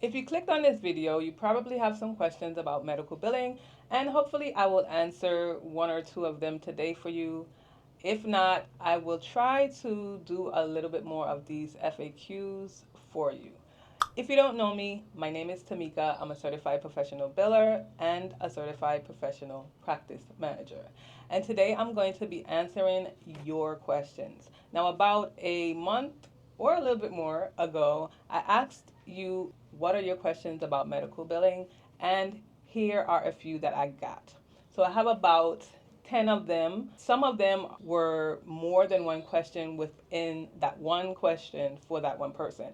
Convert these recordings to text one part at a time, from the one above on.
If you clicked on this video, you probably have some questions about medical billing, and hopefully I will answer one or two of them today for you. If not, I will try to do a little bit more of these FAQs for you. If you don't know me, my name is Tamika. I'm a certified professional biller and a certified professional practice manager. And today I'm going to be answering your questions. Now, about a month or a little bit more ago, I asked you what are your questions about medical billing, and here are a few that I got. So I have about 10 of them. Some of them were more than one question within that one question for that one person.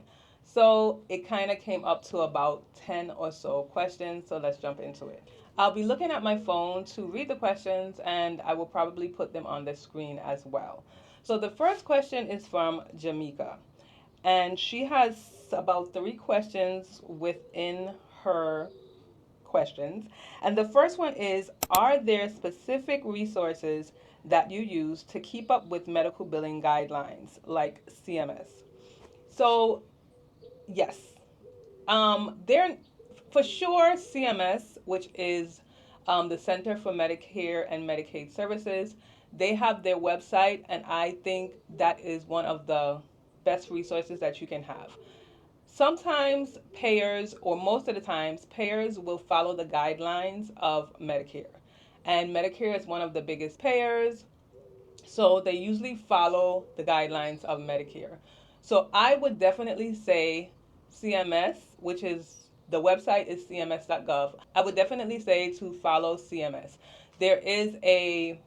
So it kind of came up to about 10 or so questions. So let's jump into it. I'll be looking at my phone to read the questions, and I will probably put them on the screen as well. So the first question is from Jamaica, and she has about 3 questions within her questions. And the first one is, are there specific resources that you use to keep up with medical billing guidelines like CMS? So, yes. There, for sure, CMS, which is the Center for Medicare and Medicaid Services, they have their website, and I think that is one of the best resources that you can have. Sometimes payers, or most of the times, payers will follow the guidelines of Medicare. And Medicare is one of the biggest payers, so they usually follow the guidelines of Medicare. So I would definitely say CMS, which is the website is cms.gov. I would definitely say to follow CMS. There is a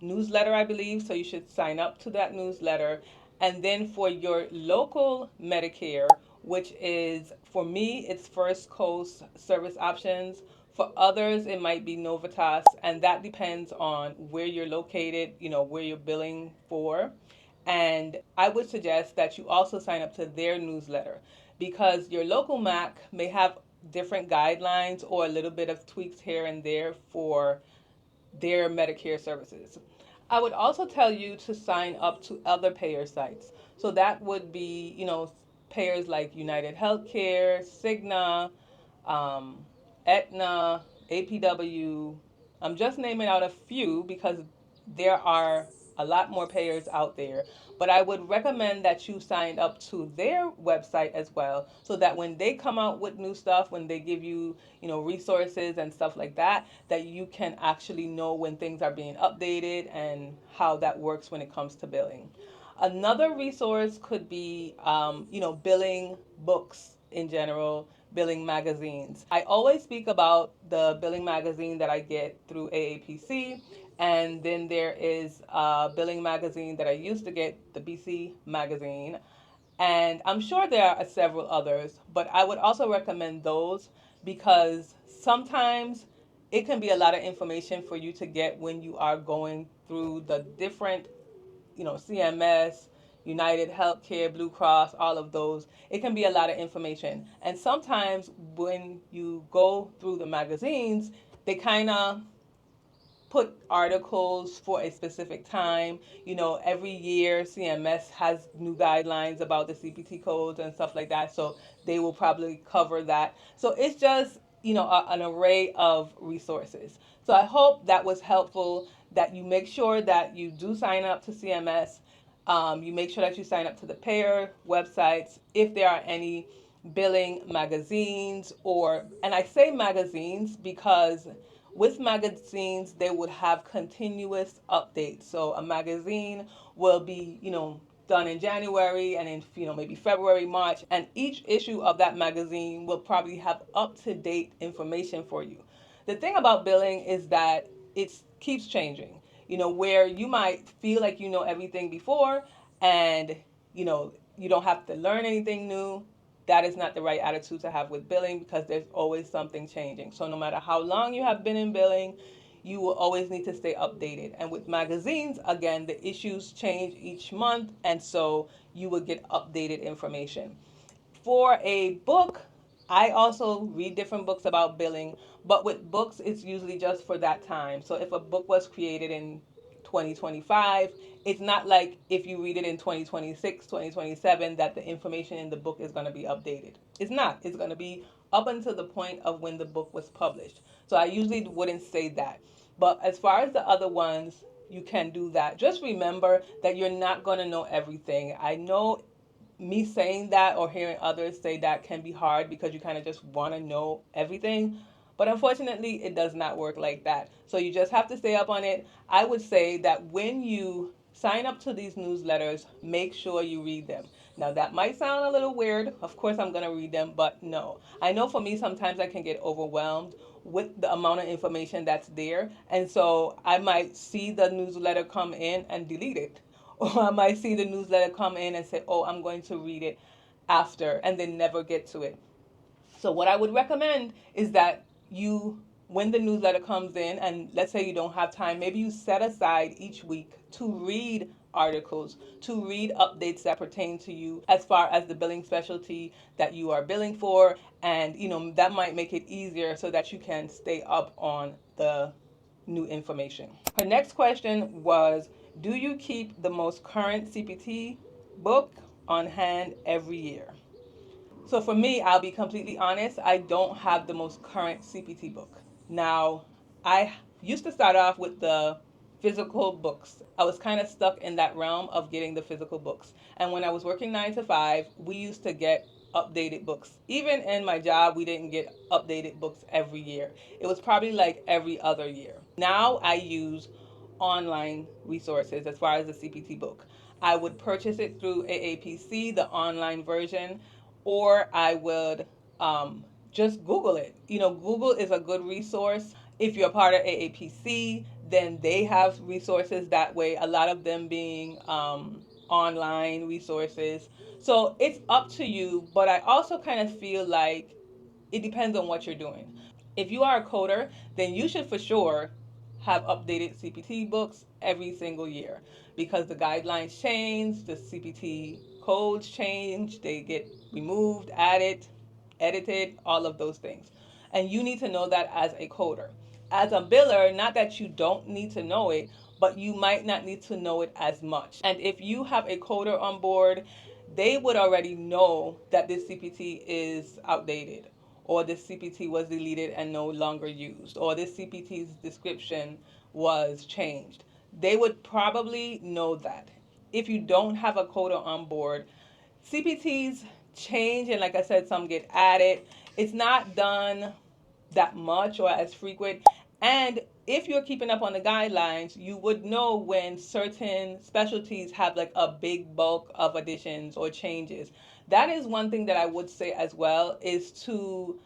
newsletter, I believe, so you should sign up to that newsletter. And then for your local Medicare, which is, for me, it's First Coast Service Options. For others, it might be Novitas, and that depends on where you're located, where you're billing for. And I would suggest that you also sign up to their newsletter, because your local MAC may have different guidelines or a little bit of tweaks here and there for their Medicare services. I would also tell you to sign up to other payer sites. So that would be, payers like United Healthcare, Cigna, um, Aetna, APW. I'm just naming out a few because there are a lot more payers out there. But I would recommend that you sign up to their website as well, so that when they come out with new stuff, when they give you, resources and stuff like that, that you can actually know when things are being updated and how that works when it comes to billing. Another resource could be, billing books in general, billing magazines. I always speak about the billing magazine that I get through AAPC, and then there is a billing magazine that I used to get, the BC magazine. And I'm sure there are several others, but I would also recommend those because sometimes it can be a lot of information for you to get when you are going through the different, CMS, United Healthcare, Blue Cross, all of those. It can be a lot of information. And sometimes when you go through the magazines, they kind of put articles for a specific time. Every year CMS has new guidelines about the CPT codes and stuff like that. So they will probably cover that. So it's just, an array of resources. So I hope that was helpful, that you make sure that you do sign up to CMS. You make sure that you sign up to the payer websites if there are any billing magazines, and I say magazines because with magazines they would have continuous updates. So a magazine will be, done in January, and in, maybe February, March, and each issue of that magazine will probably have up-to-date information for you. The thing about billing is that it keeps changing. Where you might feel like you know everything before, and you don't have to learn anything new. That is not the right attitude to have with billing, because there's always something changing. So no matter how long you have been in billing, you will always need to stay updated. And with magazines, again, the issues change each month, and so you will get updated information. For a book, I also read different books about billing, but with books, it's usually just for that time. So if a book was created in 2025. It's not like if you read it in 2026, 2027 that the information in the book is going to be updated. It's not. It's going to be up until the point of when the book was published. So I usually wouldn't say that. But as far as the other ones, you can do that. Just remember that you're not going to know everything. I know me saying that or hearing others say that can be hard because you kind of just want to know everything. But unfortunately, it does not work like that. So you just have to stay up on it. I would say that when you sign up to these newsletters, make sure you read them. Now, that might sound a little weird. Of course, I'm going to read them, but no. I know for me, sometimes I can get overwhelmed with the amount of information that's there. And so I might see the newsletter come in and delete it. Or I might see the newsletter come in and say, oh, I'm going to read it after, and then never get to it. So what I would recommend is that you, when the newsletter comes in, and let's say you don't have time, maybe you set aside each week to read articles, to read updates that pertain to you as far as the billing specialty that you are billing for. And, that might make it easier so that you can stay up on the new information. Her next question was, do you keep the most current CPT book on hand every year? So for me, I'll be completely honest, I don't have the most current CPT book. Now, I used to start off with the physical books. I was kind of stuck in that realm of getting the physical books. And when I was working 9 to 5, we used to get updated books. Even in my job, we didn't get updated books every year. It was probably like every other year. Now I use online resources as far as the CPT book. I would purchase it through AAPC, the online version, or I would just Google it. Google is a good resource. If you're a part of AAPC, then they have resources that way, a lot of them being online resources. So it's up to you, but I also kind of feel like it depends on what you're doing. If you are a coder, then you should for sure have updated CPT books every single year because the guidelines change, the CPT codes change, they get removed, added, edited, all of those things. And you need to know that as a coder. As a biller, not that you don't need to know it, but you might not need to know it as much. And if you have a coder on board, they would already know that this CPT is outdated, or this CPT was deleted and no longer used, or this CPT's description was changed. They would probably know that. If you don't have a coder on board, CPTs change, and like I said, some get added. It's not done that much or as frequent. And if you're keeping up on the guidelines, you would know when certain specialties have like a big bulk of additions or changes. That is one thing that I would say as well, is to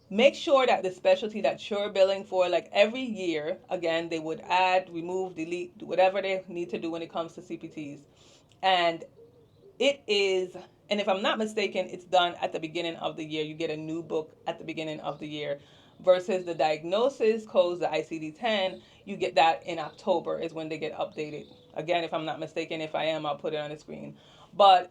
make sure that the specialty that you're billing for, like every year, again, they would add, remove, delete, do whatever they need to do when it comes to CPTs. And it is, and if I'm not mistaken, it's done at the beginning of the year. You get a new book at the beginning of the year versus the diagnosis codes, the ICD-10, you get that in October is when they get updated. Again, if I'm not mistaken, if I am, I'll put it on the screen. But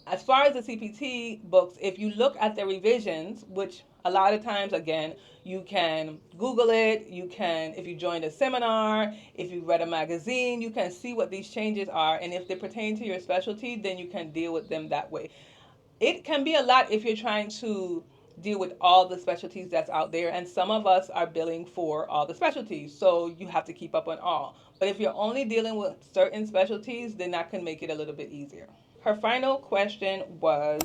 as far as the CPT books, if you look at the revisions, which a lot of times, again, you can Google it, you can, if you joined a seminar, if you read a magazine, you can see what these changes are. And if they pertain to your specialty, then you can deal with them that way. It can be a lot if you're trying to deal with all the specialties that's out there, and some of us are billing for all the specialties, so you have to keep up on all. But if you're only dealing with certain specialties, then that can make it a little bit easier. Her final question was,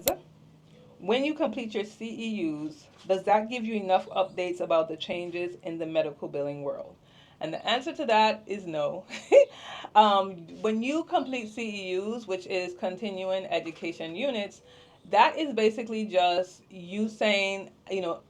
when you complete your CEUs, does that give you enough updates about the changes in the medical billing world? And the answer to that is no. When you complete CEUs, which is continuing education units, that is basically just you saying,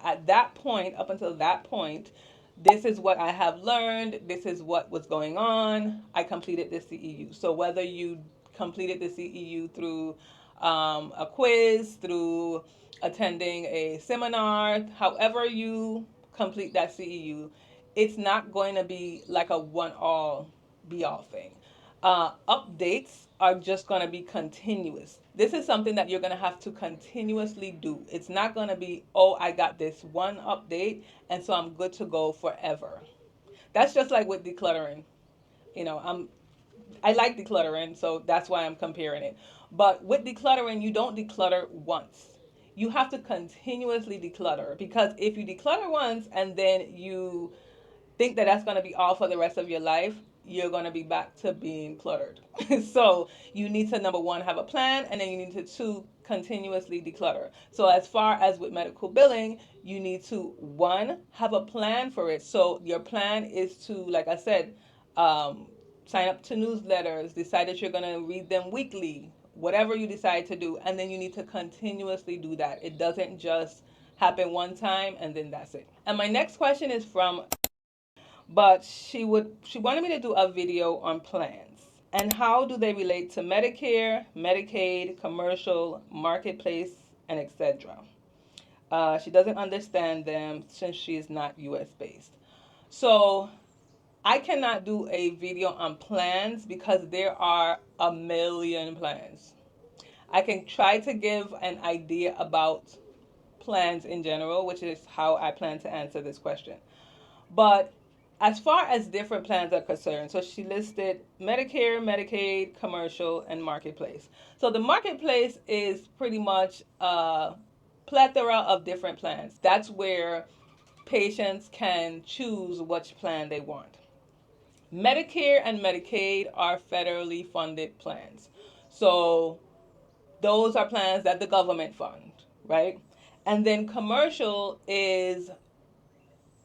at that point, up until that point, this is what I have learned, this is what was going on, I completed the CEU. So whether you completed the CEU through a quiz, through attending a seminar, however you complete that CEU, it's not going to be like a one-all be-all thing. Updates are just going to be continuous. This is something that you're going to have to continuously do. It's not going to be, oh, I got this one update, and so I'm good to go forever. That's just like with decluttering. I like decluttering, so that's why I'm comparing it. But with decluttering, you don't declutter once. You have to continuously declutter, because if you declutter once and then you think that that's going to be all for the rest of your life, you're going to be back to being cluttered. So you need to, number one, have a plan, and then you need to, two, continuously declutter. So as far as with medical billing, you need to, one, have a plan for it. So your plan is to, like I said, um, sign up to newsletters, decide that you're going to read them weekly, whatever you decide to do, and then you need to continuously do that. It doesn't just happen one time and then that's it. And my next question is from, but she wanted me to do a video on plans and how do they relate to Medicare, Medicaid, commercial, marketplace, and etc. She doesn't understand them since she is not US based. So I cannot do a video on plans because there are a million plans. I can try to give an idea about plans in general, which is how I plan to answer this question. But as far as different plans are concerned, so she listed Medicare, Medicaid, commercial, and marketplace. So the marketplace is pretty much a plethora of different plans. That's where patients can choose which plan they want. Medicare and Medicaid are federally funded plans. So those are plans that the government fund, right? And then commercial is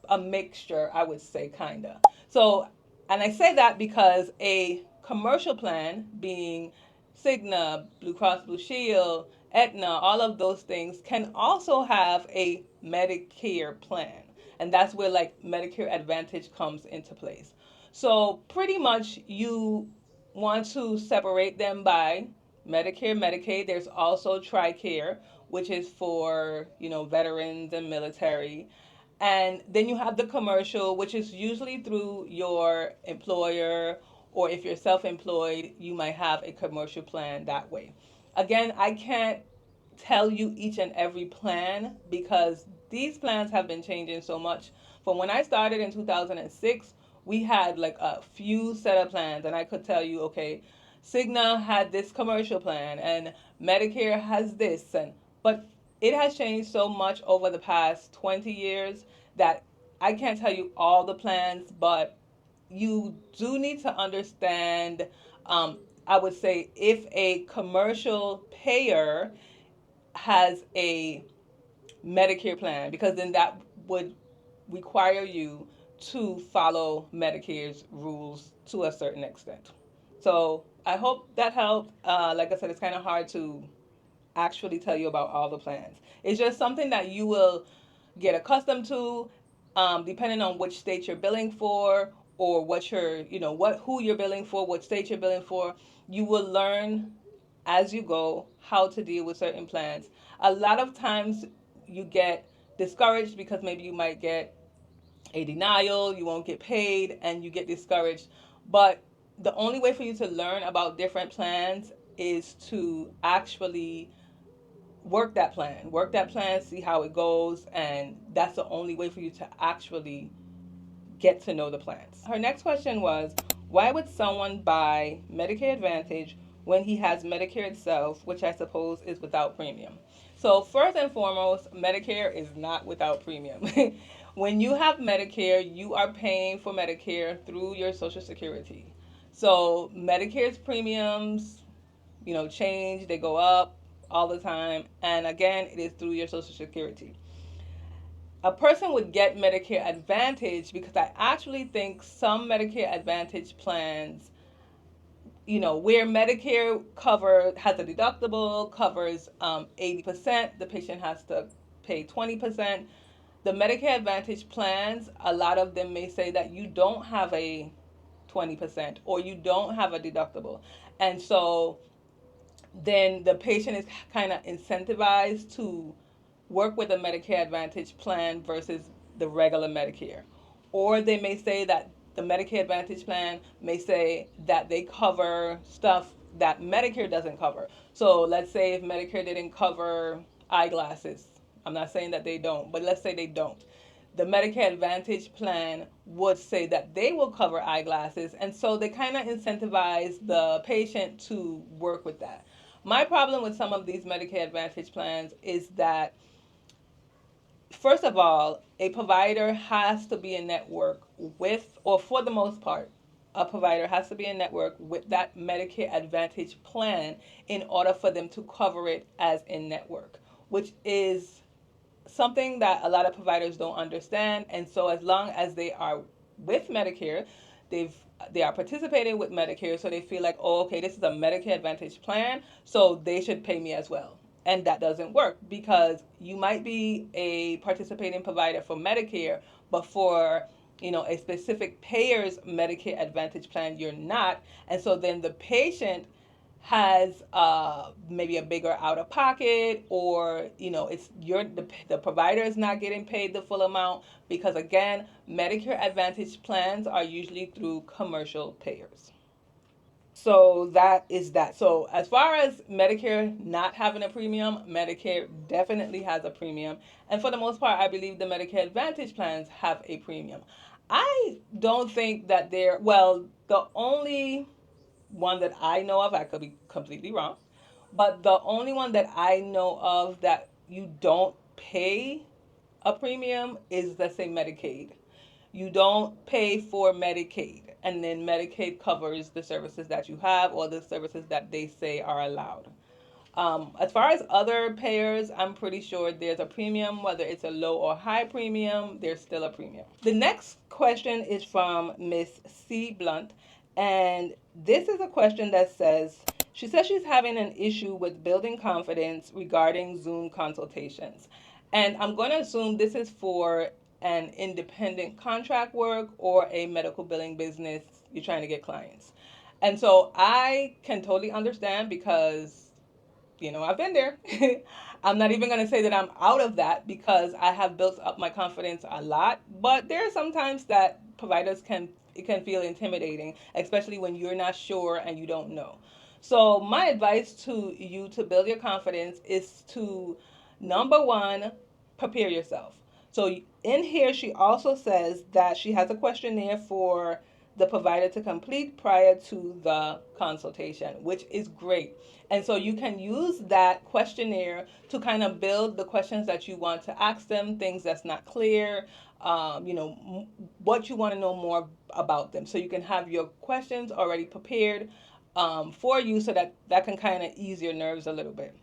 a mixture, I would say, kind of. So, and I say that because a commercial plan, being Cigna, Blue Cross Blue Shield, Aetna, all of those things, can also have a Medicare plan. And that's where like Medicare Advantage comes into place. So pretty much you want to separate them by Medicare, Medicaid. There's also TRICARE, which is for, veterans and military. And then you have the commercial, which is usually through your employer, or if you're self employed, you might have a commercial plan that way. Again, I can't tell you each and every plan because these plans have been changing so much. From when I started in 2006, we had like a few set of plans, and I could tell you, okay, Cigna had this commercial plan, and Medicare has this, and but it has changed so much over the past 20 years that I can't tell you all the plans, but you do need to understand. I would say if a commercial payer has a Medicare plan, because then that would require you to follow Medicare's rules to a certain extent. So I hope that helped. Like I said, it's kind of hard to actually tell you about all the plans. It's just something that you will get accustomed to, depending on which state you're billing for, or what you're, who you're billing for, what state you're billing for. You will learn as you go how to deal with certain plans. A lot of times you get discouraged because maybe you might get a denial, you won't get paid, and you get discouraged. But the only way for you to learn about different plans is to actually work that plan, see how it goes, and that's the only way for you to actually get to know the plans. Her next question was, why would someone buy Medicare Advantage when he has Medicare itself, which I suppose is without premium? So first and foremost, Medicare is not without premium. When you have Medicare, you are paying for Medicare through your Social Security. So Medicare's premiums, change, they go up all the time. And again, it is through your Social Security. A person would get Medicare Advantage because I actually think some Medicare Advantage plans, where Medicare has a deductible, covers 80%, the patient has to pay 20%. The Medicare Advantage plans, a lot of them may say that you don't have a 20% or you don't have a deductible. And so then the patient is kind of incentivized to work with a Medicare Advantage plan versus the regular Medicare. Or they may say that the Medicare Advantage plan may say that they cover stuff that Medicare doesn't cover. So let's say if Medicare didn't cover eyeglasses, I'm not saying that they don't, but let's say they don't. the Medicare Advantage plan would say that they will cover eyeglasses, and so they kind of incentivize the patient to work with that. My problem with some of these Medicare Advantage plans is that, first of all, a provider has to be in network with, or for the most part, a provider has to be in network with that Medicare Advantage plan in order for them to cover it as in network, which is something that a lot of providers don't understand. And so as long as they are with Medicare, they've they are participating with Medicare, so they feel like, oh, okay, this is a Medicare Advantage plan, so they should pay me as well. And that doesn't work, because you might be a participating provider for Medicare, but for a specific payer's Medicare Advantage plan, you're not. And so then the patient has maybe a bigger out of pocket, or it's the provider is not getting paid the full amount, because again, Medicare Advantage plans are usually through commercial payers. So that is that. So as far as Medicare not having a premium, Medicare definitely has a premium. And for the most part, I believe the Medicare Advantage plans have a premium. I don't think that they're, well, the only one that I know of, I could be completely wrong, but the only one that I know of that you don't pay a premium is, let's say, Medicaid. You don't pay for Medicaid, and then Medicaid covers the services that you have, or the services that they say are allowed. As far as other payers, I'm pretty sure there's a premium, whether it's a low or high premium, there's still a premium. The next question is from Miss C. Blunt, and this is a question that says, she says she's having an issue with building confidence regarding Zoom consultations. And I'm going to assume this is for an independent contract work or a medical billing business you're trying to get clients. And so I can totally understand, because I've been there. I'm not even going to say that I'm out of that, because I have built up my confidence a lot. But there are sometimes that providers it can feel intimidating, especially when you're not sure and you don't know. So my advice to you to build your confidence is to, number one, prepare yourself. So in here, she also says that she has a questionnaire for the provider to complete prior to the consultation, which is great. And so you can use that questionnaire to kind of build the questions that you want to ask them, things that's not clear, what you want to know more about them. So you can have your questions already prepared for you, so that that can kind of ease your nerves a little bit.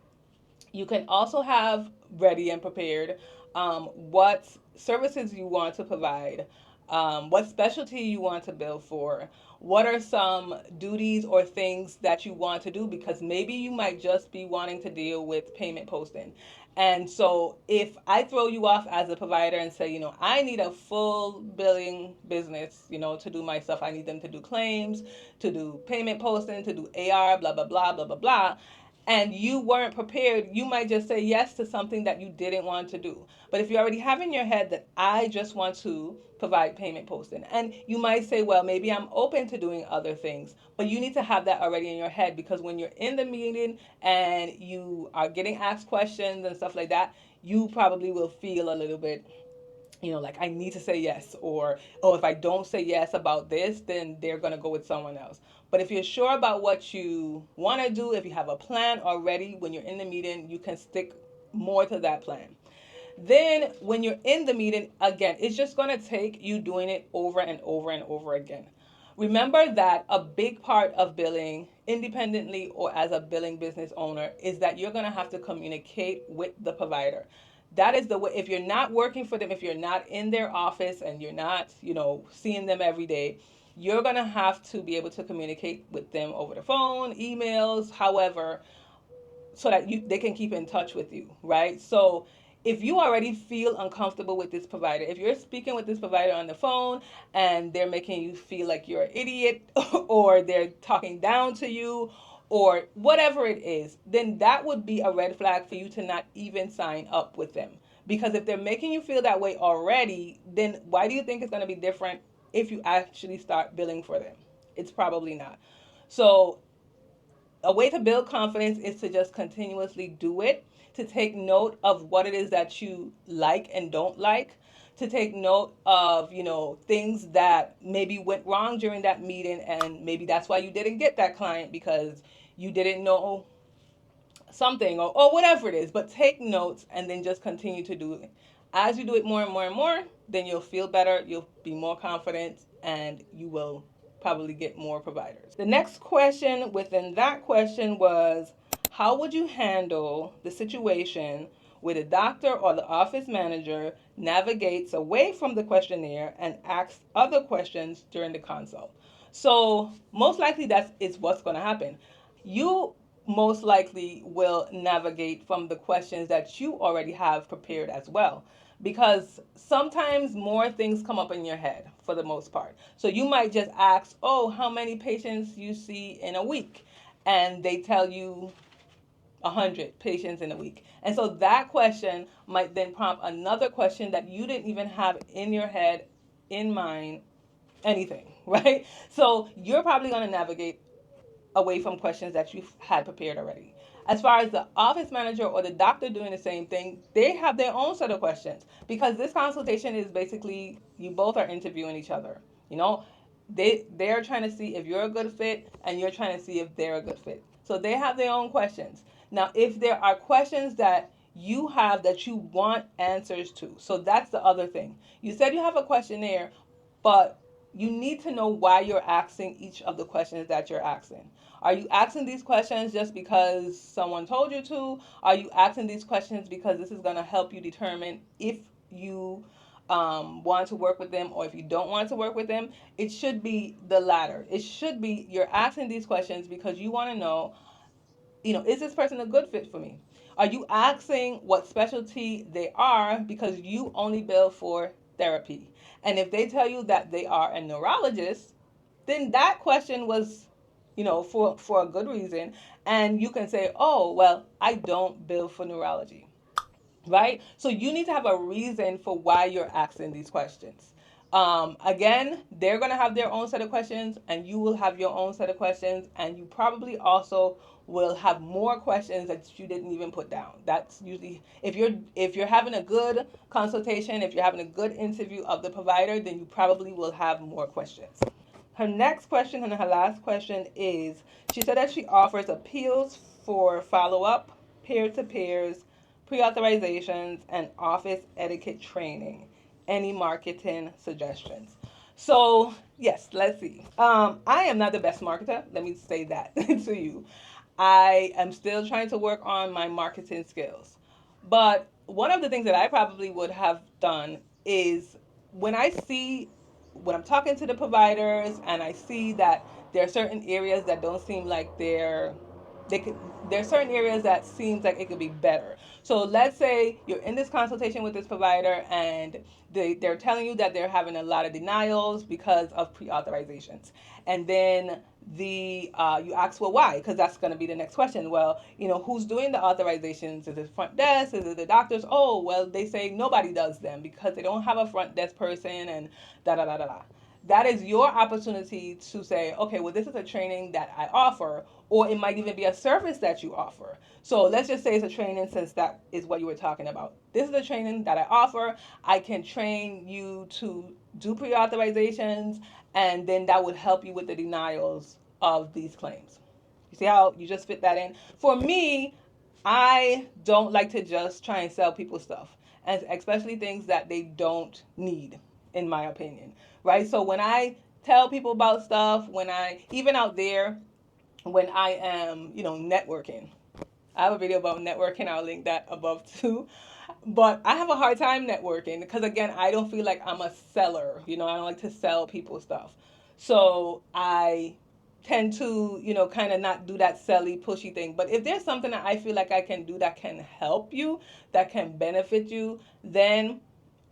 You can also have ready and prepared what services you want to provide, what specialty you want to bill for, what are some duties or things that you want to do, because maybe you might just be wanting to deal with payment posting. And so if I throw you off as a provider and say, I need a full billing business, to do my stuff. I need them to do claims, to do payment posting, to do AR, blah, blah, blah, blah, blah, blah, and you weren't prepared, you might just say yes to something that you didn't want to do. But if you already have in your head that I just want to provide payment posting, and you might say, well, maybe I'm open to doing other things, but you need to have that already in your head, because when you're in the meeting and you are getting asked questions and stuff like that, you probably will feel a little bit, like, I need to say yes, or, oh, if I don't say yes about this, then they're going to go with someone else. But if you're sure about what you want to do, if you have a plan already, when you're in the meeting, you can stick more to that plan. Then when you're in the meeting, again, it's just going to take you doing it over and over and over again. Remember that a big part of billing, independently or as a billing business owner, is that you're going to have to communicate with the provider. That is the way. If you're not working for them, if you're not in their office and you're not, seeing them every day, you're going to have to be able to communicate with them over the phone, emails, however, so that they can keep in touch with you, right? So if you already feel uncomfortable with this provider, if you're speaking with this provider on the phone and they're making you feel like you're an idiot or they're talking down to you or whatever it is, then that would be a red flag for you to not even sign up with them. Because if they're making you feel that way already, then why do you think it's going to be different if you actually start billing for them? It's probably not. So a way to build confidence is to just continuously do it, to take note of what it is that you like and don't like, to take note of, things that maybe went wrong during that meeting, and maybe that's why you didn't get that client because you didn't know something, or whatever it is. But take notes and then just continue to do it. As you do it more and more and more, then you'll feel better, you'll be more confident, and you will probably get more providers. The next question within that question was, how would you handle the situation where the doctor or the office manager navigates away from the questionnaire and asks other questions during the consult? So most likely that is what's going to happen. You most likely will navigate from the questions that you already have prepared as well, because sometimes more things come up in your head for the most part. So you might just ask, oh, how many patients you see in a week? And they tell you 100 patients in a week. And so that question might then prompt another question that you didn't even have in your head, in mind, anything, right? So you're probably going to navigate away from questions that you've had prepared already. As far as the office manager or the doctor doing the same thing, they have their own set of questions, because this consultation is basically you both are interviewing each other. You know, they're trying to see if you're a good fit and you're trying to see if they're a good fit. So they have their own questions. Now, if there are questions that you have that you want answers to, so that's the other thing. You said you have a questionnaire, but you need to know why you're asking each of the questions that you're asking. Are you asking these questions just because someone told you to? Are you asking these questions because this is going to help you determine if you want to work with them or if you don't want to work with them? It should be the latter. It should be you're asking these questions because you want to know, is this person a good fit for me? Are you asking what specialty they are because you only bill for therapy? And if they tell you that they are a neurologist, then that question was, for a good reason. And you can say, oh, well, I don't bill for neurology, right? So you need to have a reason for why you're asking these questions. Again, they're going to have their own set of questions, and you will have your own set of questions, and you probably also will have more questions that you didn't even put down. That's usually if you're having a good consultation, if you're having a good interview of the provider, then you probably will have more questions. Her next question and her last question is, she said that she offers appeals for follow-up, peer-to-peers, pre-authorizations, and office etiquette training. Any marketing suggestions? So, yes, let's see. I am not the best marketer. Let me say that to you. I am still trying to work on my marketing skills. But one of the things that I probably would have done is when I see, when I'm talking to the providers and I see that there are certain areas that don't seem like they could, there's certain areas that seems like it could be better. So let's say you're in this consultation with this provider and they're telling you that they're having a lot of denials because of pre-authorizations. And then you ask, well, why? Because that's going to be the next question. Well, who's doing the authorizations? Is it front desk? Is it the doctors? Oh, well, they say nobody does them because they don't have a front desk person, and da da da da da. That is your opportunity to say, okay, well, this is a training that I offer, or it might even be a service that you offer. So let's just say it's a training, since that is what you were talking about. This is a training that I offer. I can train you to do pre-authorizations, and then that would help you with the denials of these claims. You see how you just fit that in? For me, I don't like to just try and sell people stuff, and especially things that they don't need, in my opinion, right? So when I tell people about stuff, when I, even out there, when I am, networking, I have a video about networking. I'll link that above too. But I have a hard time networking because, again, I don't feel like I'm a seller. I don't like to sell people stuff. So I tend to, kind of not do that selly, pushy thing. But if there's something that I feel like I can do that can help you, that can benefit you, then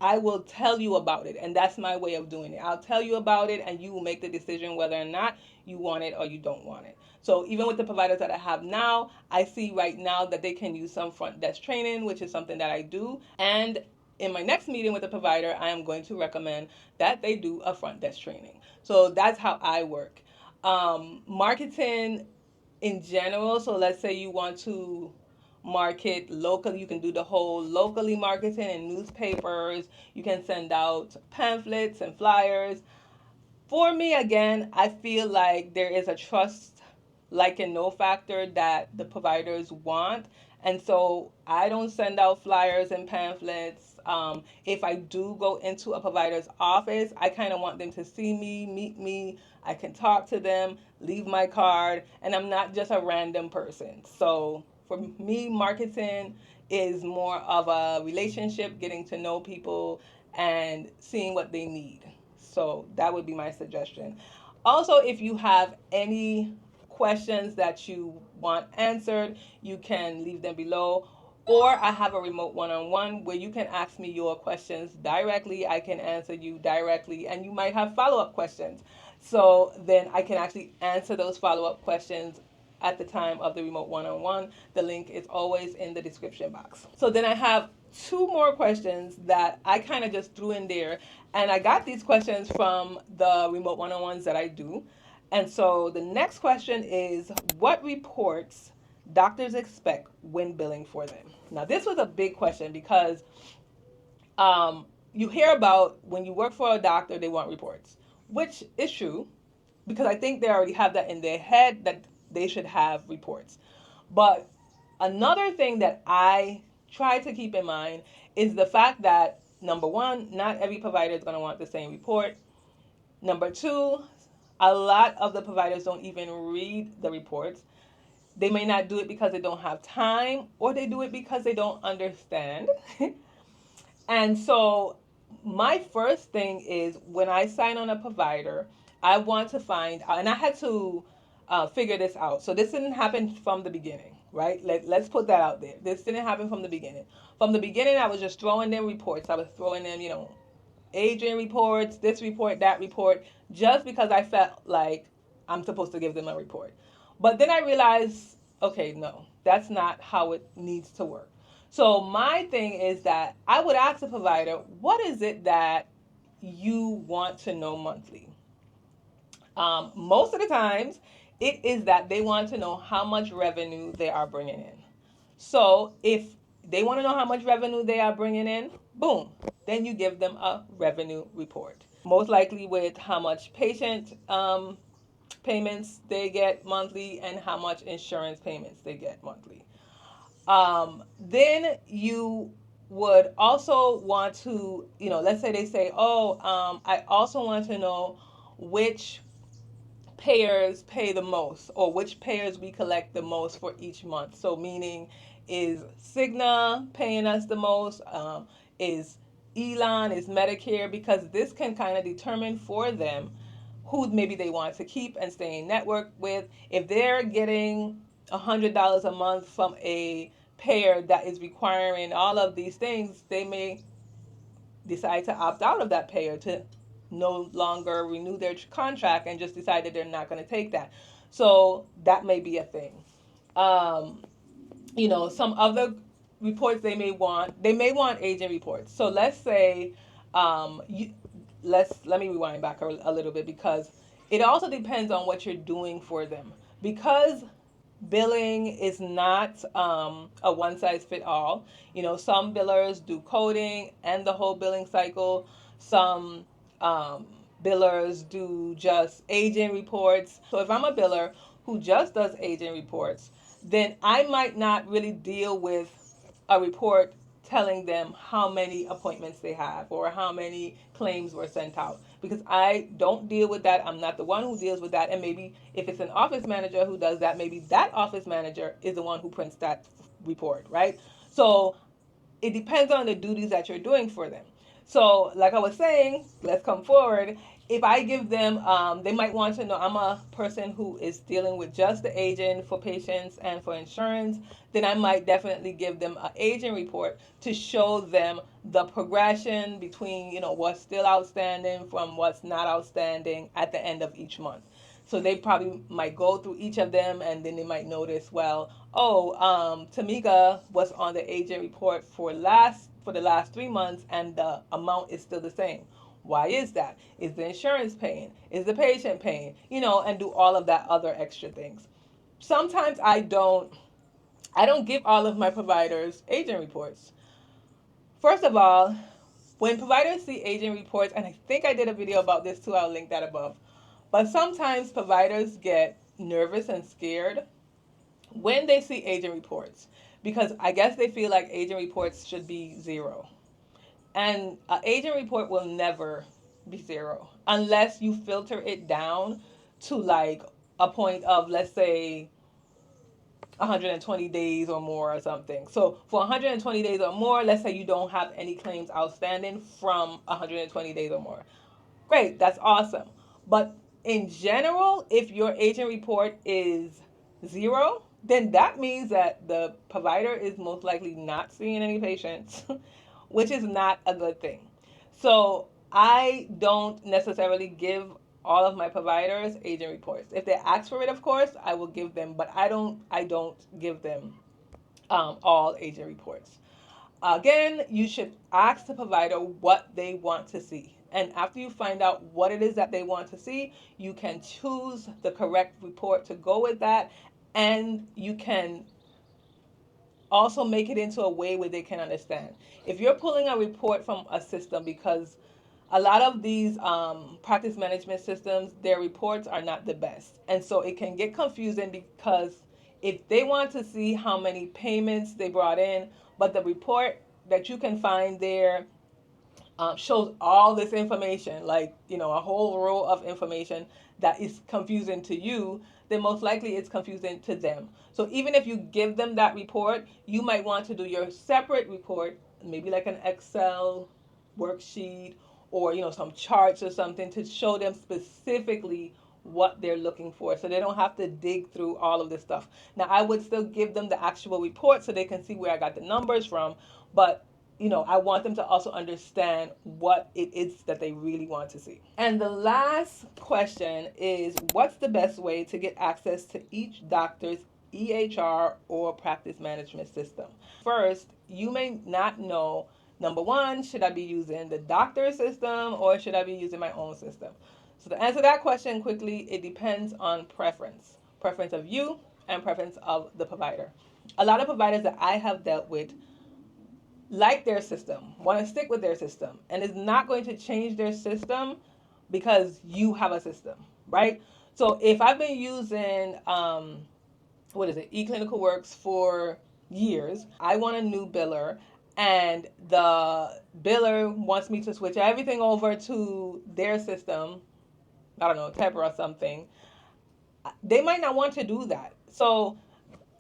I will tell you about it. And that's my way of doing it. I'll tell you about it, and you will make the decision whether or not you want it or you don't want it. So even with the providers that I have now, I see right now that they can use some front desk training, which is something that I do. And in my next meeting with the provider, I am going to recommend that they do a front desk training. So that's how I work. Marketing in general. So let's say you want to market locally. You can do the whole locally marketing in newspapers. You can send out pamphlets and flyers. For me, again, I feel like there is a trust, like and no factor that the providers want. And so I don't send out flyers and pamphlets. If I do go into a provider's office, I kind of want them to see me, meet me. I can talk to them, leave my card, and I'm not just a random person. So for me, marketing is more of a relationship, getting to know people and seeing what they need. So that would be my suggestion. Also, if you have any questions that you want answered, you can leave them below. Or I have a remote one-on-one where you can ask me your questions directly. I can answer you directly, and you might have follow-up questions. So then I can actually answer those follow-up questions at the time of the remote one-on-one. The link is always in the description box. So then I have two more questions that I kind of just threw in there. And I got these questions from the remote one-on-ones that I do. And so the next question is, what reports doctors expect when billing for them? Now, this was a big question because you hear about when you work for a doctor, they want reports, which is true because I think they already have that in their head that they should have reports. But another thing that I try to keep in mind is the fact that number one, not every provider is going to want the same report. Number two, a lot of the providers don't even read the reports. They may not do it because they don't have time, or they do it because they don't understand. And so my first thing is when I sign on a provider, I want to find out, and I had to figure this out. So this didn't happen from the beginning, right? Let's put that out there. This didn't happen from the beginning. From the beginning, I was just throwing in reports. I was throwing in, agent reports, this report, that report, just because I felt like I'm supposed to give them a report. But then I realized, okay, no, that's not how it needs to work. So my thing is that I would ask the provider, what is it that you want to know monthly? Most of the times, it is that they want to know how much revenue they are bringing in. So if they want to know how much revenue they are bringing in, boom, then you give them a revenue report. Most likely with how much patient payments they get monthly and how much insurance payments they get monthly. Then you would also want to, let's say they say, I also want to know which payers pay the most or which payers we collect the most for each month. So meaning, is Cigna paying us the most? Is Elon, is Medicare? Because this can kind of determine for them who maybe they want to keep and stay in network with. If they're getting $100 a month from a payer that is requiring all of these things, they may decide to opt out of that payer to no longer renew their contract and just decide that they're not going to take that. So that may be a thing. Some other reports they may want agent reports. So let's say, let me rewind back a little bit because it also depends on what you're doing for them. Because billing is not a one size fit all. Some billers do coding and the whole billing cycle. Some billers do just agent reports. So if I'm a biller who just does agent reports, then I might not really deal with a report telling them how many appointments they have or how many claims were sent out, because I don't deal with that. I'm not the one who deals with that. And maybe if it's an office manager who does that, maybe that office manager is the one who prints that report, right? So it depends on the duties that you're doing for them. So like I was saying, let's come forward. If I give them, they might want to know, I'm a person who is dealing with just the agent for patients and for insurance, then I might definitely give them an agent report to show them the progression between, what's still outstanding from what's not outstanding at the end of each month. So they probably might go through each of them and then they might notice, well, Tamika was on the agent report for the last 3 months and the amount is still the same. Why is that? Is the insurance paying? Is the patient paying? And do all of that other extra things. Sometimes I don't I don't give all of my providers agent reports. First of all, when providers see agent reports, and I think I did a video about this too, I'll link that above, but sometimes providers get nervous and scared when they see agent reports because I guess they feel like agent reports should be zero. And an agent report will never be zero unless you filter it down to like a point of, let's say, 120 days or more or something. So for 120 days or more, let's say you don't have any claims outstanding from 120 days or more. Great, that's awesome. But in general, if your agent report is zero, then that means that the provider is most likely not seeing any patients, which is not a good thing. So I don't necessarily give all of my providers agent reports. If they ask for it, of course, I will give them, but I don't give them all agent reports. Again, you should ask the provider what they want to see. And after you find out what it is that they want to see, you can choose the correct report to go with that. And you can also make it into a way where they can understand. If you're pulling a report from a system, because a lot of these practice management systems, their reports are not the best. And so it can get confusing because if they want to see how many payments they brought in, but the report that you can find there shows all this information, like, a whole row of information that is confusing to you, then most likely it's confusing to them. So even if you give them that report, you might want to do your separate report, maybe like an Excel worksheet or some charts or something to show them specifically what they're looking for so they don't have to dig through all of this stuff. Now, I would still give them the actual report so they can see where I got the numbers from, but I want them to also understand what it is that they really want to see. And the last question is, what's the best way to get access to each doctor's EHR or practice management system? First, you may not know, number one, should I be using the doctor's system or should I be using my own system? So to answer that question quickly, it depends on preference of you and preference of the provider. A lot of providers that I have dealt with like their system, want to stick with their system, and is not going to change their system because you have a system, right? So if I've been using, eClinicalWorks for years, I want a new biller, and the biller wants me to switch everything over to their system, I don't know, Tepper or something, they might not want to do that. So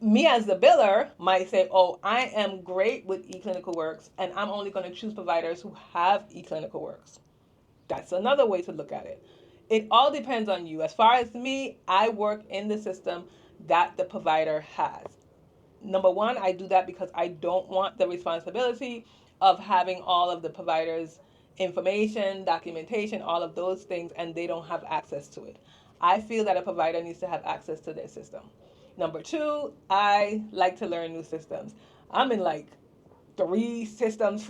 me as the biller might say, oh, I am great with eClinicalWorks and I'm only going to choose providers who have eClinicalWorks. That's another way to look at it. It all depends on you. As far as me, I work in the system that the provider has. Number one, I do that because I don't want the responsibility of having all of the providers' information, documentation, all of those things, and they don't have access to it. I feel that a provider needs to have access to their system. Number two, I like to learn new systems. I'm in like 4 systems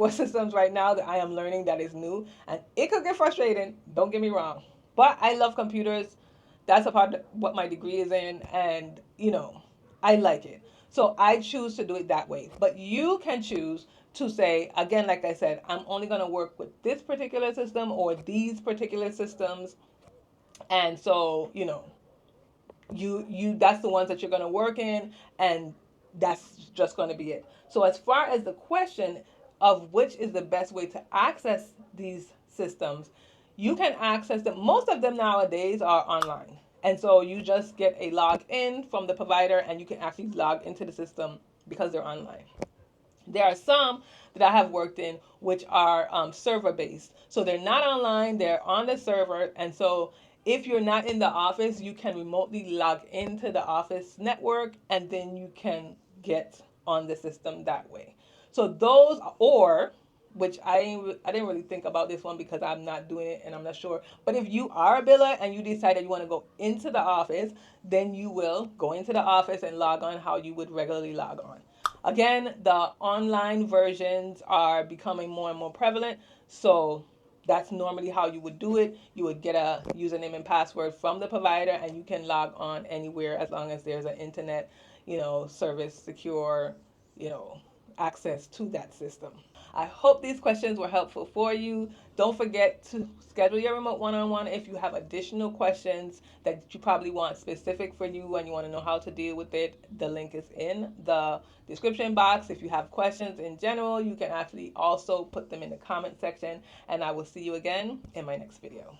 right now that I am learning that is new, and it could get frustrating, don't get me wrong. But I love computers. That's a part of what my degree is in, and I like it. So I choose to do it that way. But you can choose to say, again, like I said, I'm only going to work with this particular system or these particular systems. And so, you that's the ones that you're going to work in, and that's just going to be it. So as far as the question of which is the best way to access these systems, you can access them. Most of them nowadays are online, and so you just get a login from the provider and you can actually log into the system because they're online. There are some that I have worked in which are server based. So they're not online, they're on the server. And so if you're not in the office, you can remotely log into the office network and then you can get on the system that way. So those, or which I didn't really think about this one because I'm not doing it and I'm not sure. But if you are a biller and you decide that you want to go into the office, then you will go into the office and log on how you would regularly log on. Again, the online versions are becoming more and more prevalent, so that's normally how you would do it. You would get a username and password from the provider and you can log on anywhere as long as there's an internet. service secure, you know, access to that system. I hope these questions were helpful for you. Don't forget to schedule your remote one-on-one if you have additional questions that you probably want specific for you and you want to know how to deal with it. The link is in the description box. If you have questions in general, you can actually also put them in the comment section, and I will see you again in my next video.